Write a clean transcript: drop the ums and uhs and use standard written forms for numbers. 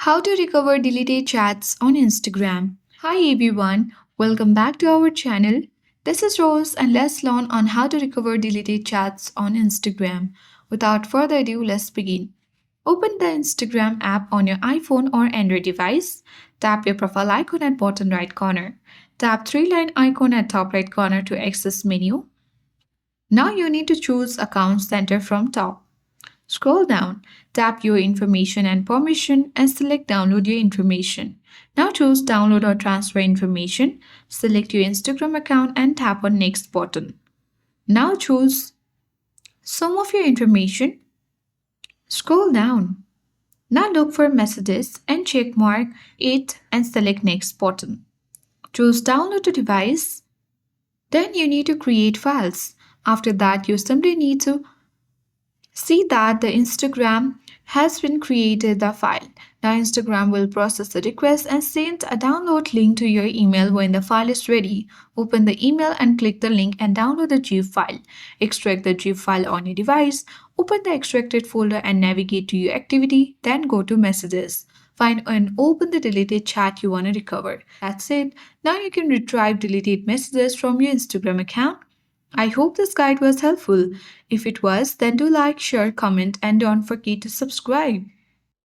How to recover deleted chats on Instagram. Hi everyone, welcome back to our channel. This is Rose and let's learn on how to recover deleted chats on Instagram. Without further ado, let's begin. Open the Instagram app on your iPhone or Android device. Tap your profile icon at bottom right corner. Tap three-line icon at top right corner to access menu. Now you need to choose Account Center from top. Scroll down, tap Your Information and Permission and select Download Your Information. Now choose Download or Transfer Information. Select your Instagram account and tap on Next button. Now choose Some of Your Information. Scroll down. Now look for Messages and check mark it and select Next button. Choose Download to Device. Then you need to create files. After that, you simply need to see that the Instagram has been created the file. Now Instagram will process the request and send a download link to your email when the file is ready. Open the email and click the link and download the zip file. Extract the zip file on your device. Open the extracted folder and navigate to your activity. Then go to messages. Find and open the deleted chat you want to recover. That's it. Now you can retrieve deleted messages from your Instagram account. I hope this guide was helpful. If it was, then do like, share, comment, and don't forget to subscribe.